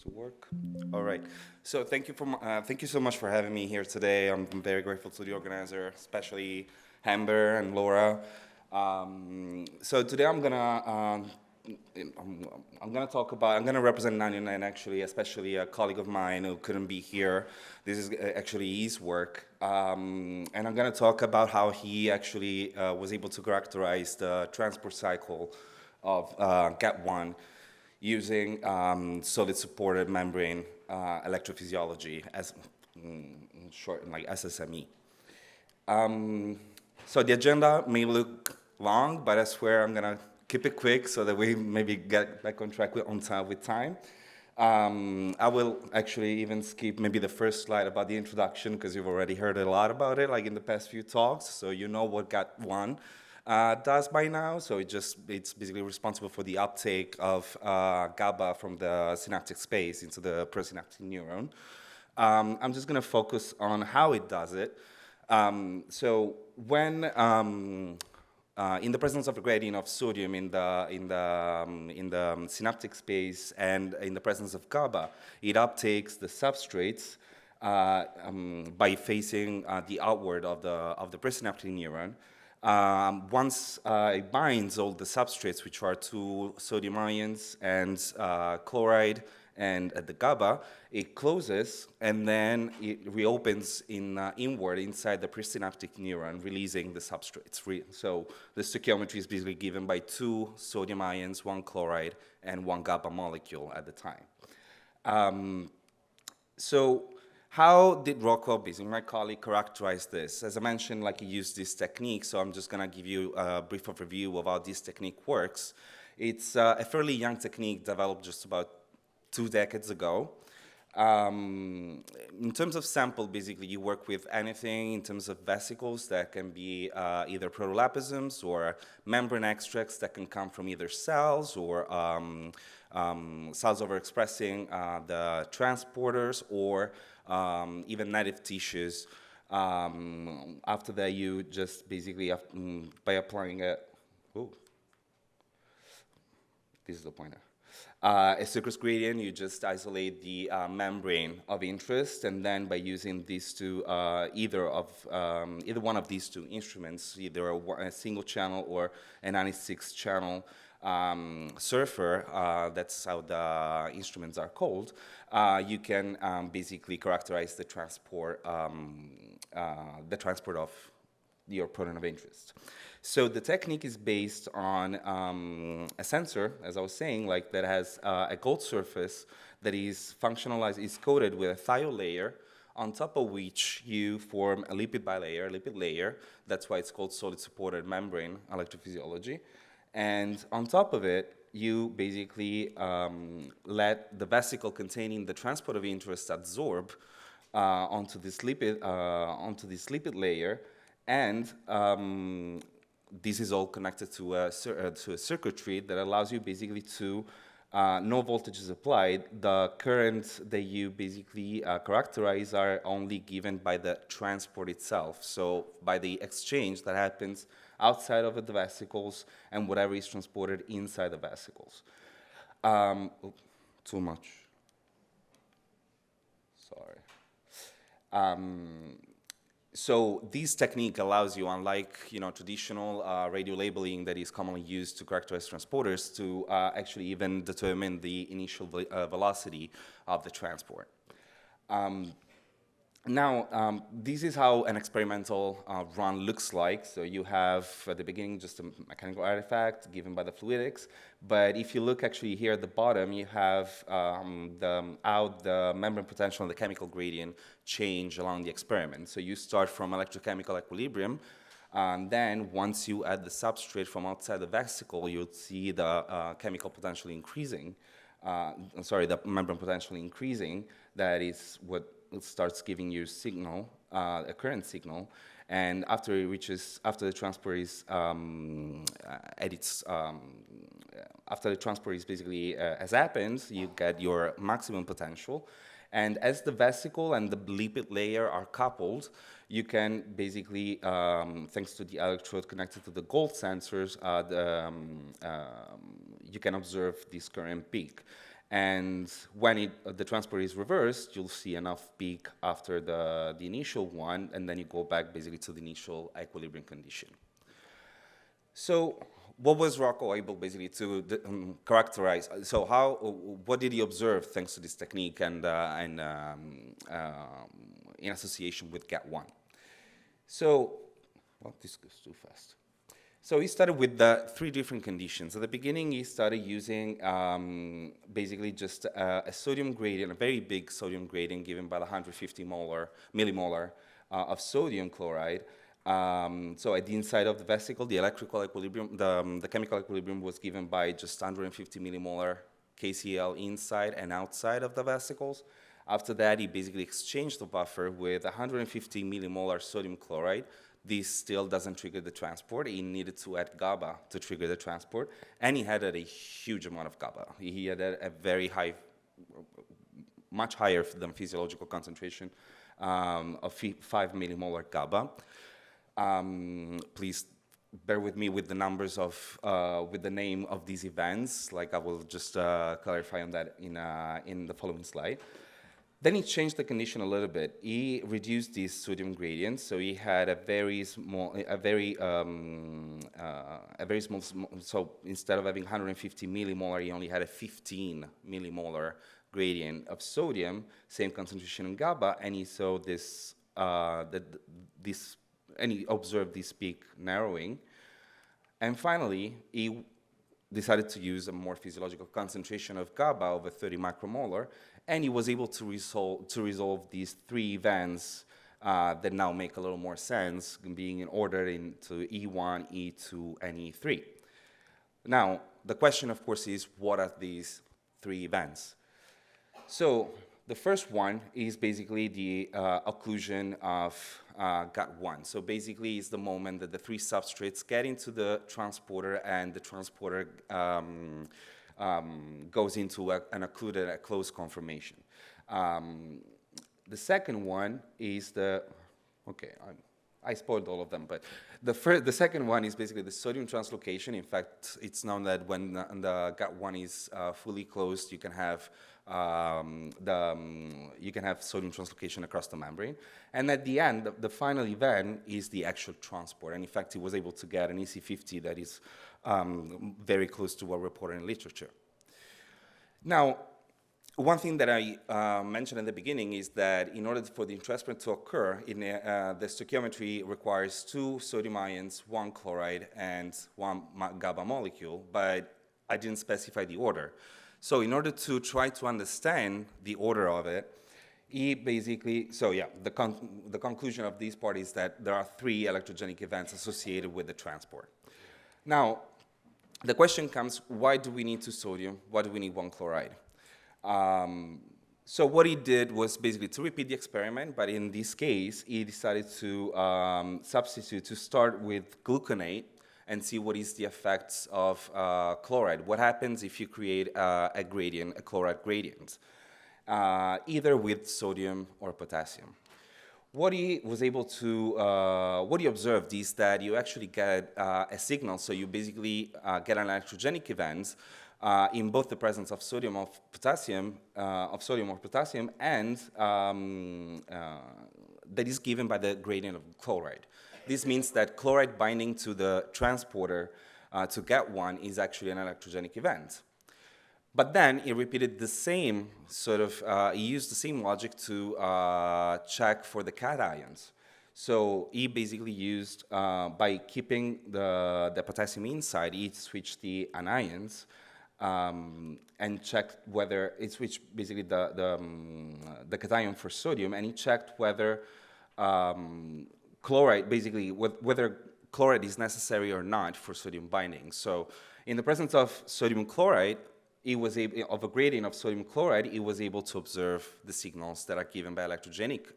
to work. All right. So thank you so much for having me here today. I'm very grateful to the organizer, especially Amber and Laura. So today I'm gonna represent 99 actually, especially a colleague of mine who couldn't be here. This is actually his work, and I'm gonna talk about how he actually was able to characterize the transport cycle of GAP1 using solid supported membrane electrophysiology, as in short, like SSME. So the agenda may look long, but I swear I'm gonna keep it quick so that we maybe get back on track with time. I will actually even skip maybe the first slide about the introduction because you've already heard a lot about it, like in the past few talks. So you know what GAT1 does by now. So it's basically responsible for the uptake of GABA from the synaptic space into the presynaptic neuron. I'm just going to focus on how it does it. So when in the presence of a gradient of sodium in the synaptic space and in the presence of GABA, it uptakes the substrates by facing the outward of the presynaptic neuron. Once it binds all the substrates, which are two sodium ions and chloride and the GABA, it closes and then it reopens inward inside the presynaptic neuron, releasing the substrates. So the stoichiometry is basically given by two sodium ions, one chloride, and one GABA molecule at the time. So how did Rocco, basically my colleague, characterize this? As I mentioned, like he used this technique, so I'm just gonna give you a brief overview of how this technique works. It's a fairly young technique developed just about 2 decades ago. In terms of sample, basically, you work with anything in terms of vesicles that can be either protolapisms or membrane extracts that can come from either cells or cells overexpressing the transporters or even native tissues. After that, you just basically, by applying this is the pointer. A surface gradient, you just isolate the membrane of interest, and then by using these two, either one of these two instruments, either a single channel or a 96 channel surfer, that's how the instruments are called, you can basically characterize the transport of your protein of interest. So the technique is based on a sensor, as I was saying, like that has a gold surface that is functionalized, is coated with a thiol layer, on top of which you form a lipid bilayer, lipid layer. That's why it's called solid supported membrane electrophysiology. And on top of it, you basically let the vesicle containing the transport of interest absorb onto this lipid layer, and this is all connected to a circuitry that allows you basically to, no voltage is applied. The currents that you basically characterize are only given by the transport itself. So by the exchange that happens outside of the vesicles and whatever is transported inside the vesicles. Too much. Sorry. So this technique allows you, unlike traditional radio labeling that is commonly used to characterize transporters, to actually even determine the initial velocity of the transport. Now, this is how an experimental run looks like. So you have, at the beginning, just a mechanical artifact given by the fluidics. But if you look actually here at the bottom, you have how the membrane potential and the chemical gradient change along the experiment. So you start from electrochemical equilibrium. And then once you add the substrate from outside the vesicle, you'll see the chemical potential increasing. The membrane potential increasing. That is what it starts giving you signal, a current signal, and after the transport is after the transport is basically has happened, you get your maximum potential, and as the vesicle and the lipid layer are coupled, you can basically, thanks to the electrode connected to the gold sensors, you can observe this current peak. And when the transport is reversed, you'll see an off peak after the initial one, and then you go back basically to the initial equilibrium condition. So what was Rocco able basically to characterize? So what did he observe thanks to this technique and in association with GAT1? So, well, this goes too fast. So he started with the three different conditions. At the beginning, he started using basically just a sodium gradient, a very big sodium gradient given by the 150 millimolar of sodium chloride. So at the inside of the vesicle, the electrical equilibrium, the chemical equilibrium was given by just 150 millimolar KCl inside and outside of the vesicles. After that, he basically exchanged the buffer with 150 millimolar sodium chloride. This still doesn't trigger the transport. He needed to add GABA to trigger the transport, and he had a huge amount of GABA. He had a very high, much higher than physiological concentration of 5 millimolar GABA. Please bear with me with the numbers of, with the name of these events. Like I will just clarify on that in the following slide. Then he changed the condition a little bit. He reduced these sodium gradients, so he had a very small, so instead of having 150 millimolar, he only had a 15 millimolar gradient of sodium, same concentration in GABA, and he saw this, and he observed this peak narrowing. And finally, he decided to use a more physiological concentration of GABA over 30 macromolar, and he was able to resolve these three events that now make a little more sense, being in order into E1, E2, and E3. Now, the question, of course, is what are these three events? So the first one is basically the occlusion of GAT1. So basically, it's the moment that the three substrates get into the transporter, and the transporter goes into an occluded, a closed conformation. The second one is I spoiled all of them, but the second one is basically the sodium translocation. In fact, it's known that when the GAT1 is fully closed, you can have sodium translocation across the membrane. And at the end, the final event is the actual transport. And in fact, he was able to get an EC50 that is very close to what reported in literature. Now, one thing that I mentioned at the beginning is that in order for the entraspment to occur, the stoichiometry requires 2 sodium ions, 1 chloride, and 1 GABA molecule, but I didn't specify the order. So in order to try to understand the order of it, he basically, the conclusion of this part is that there are 3 electrogenic events associated with the transport. Now, the question comes, why do we need 2 sodium? Why do we need 1 chloride? So what he did was basically to repeat the experiment, but in this case, he decided to substitute, to start with gluconate and see what is the effects of chloride. What happens if you create a gradient, a chloride gradient, either with sodium or potassium? What he was able to, what he observed is that you actually get a signal, so you basically get an electrogenic event in both the presence of sodium or potassium, and that is given by the gradient of chloride. This means that chloride binding to the transporter to GAT1 is actually an electrogenic event. But then he repeated the same sort of, he used the same logic to check for the cations. So he basically used, by keeping the potassium inside, he switched the anions and checked whether, it switched basically the cation for sodium, and he checked whether chloride, basically whether chloride is necessary or not for sodium binding. So in the presence of sodium chloride, he was able, of a gradient of sodium chloride, he was able to observe the signals that are given by electrogenic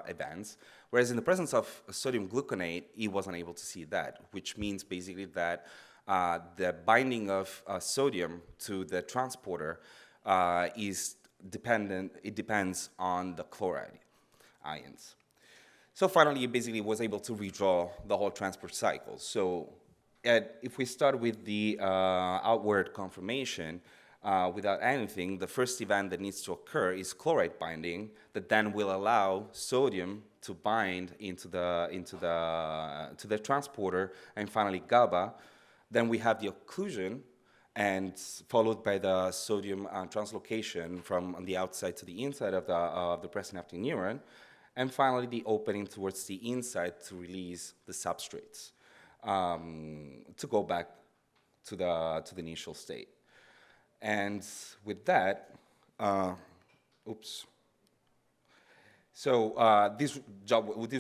events, whereas in the presence of sodium gluconate, he wasn't able to see that, which means basically that the binding of sodium to the transporter is dependent, it depends on the chloride ions. So finally, he basically was able to redraw the whole transport cycle. So if we start with the outward conformation, without anything, the first event that needs to occur is chloride binding that then will allow sodium to bind to the transporter, and finally GABA. Then we have the occlusion, and followed by the sodium translocation from on the outside to the inside of the presynaptic neuron, and finally the opening towards the inside to release the substrates to go back to the initial state. And with that, oops. So this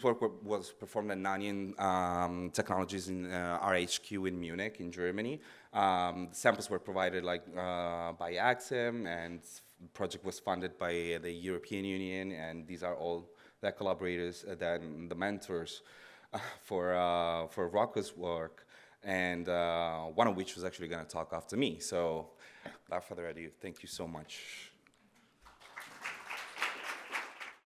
work was performed at Nanian Technologies in RHQ in Munich, in Germany. The samples were provided by AXIM, and the project was funded by the European Union, and these are all the collaborators, the mentors for Rocco's work, and one of which was actually going to talk after me. So without further ado, thank you so much.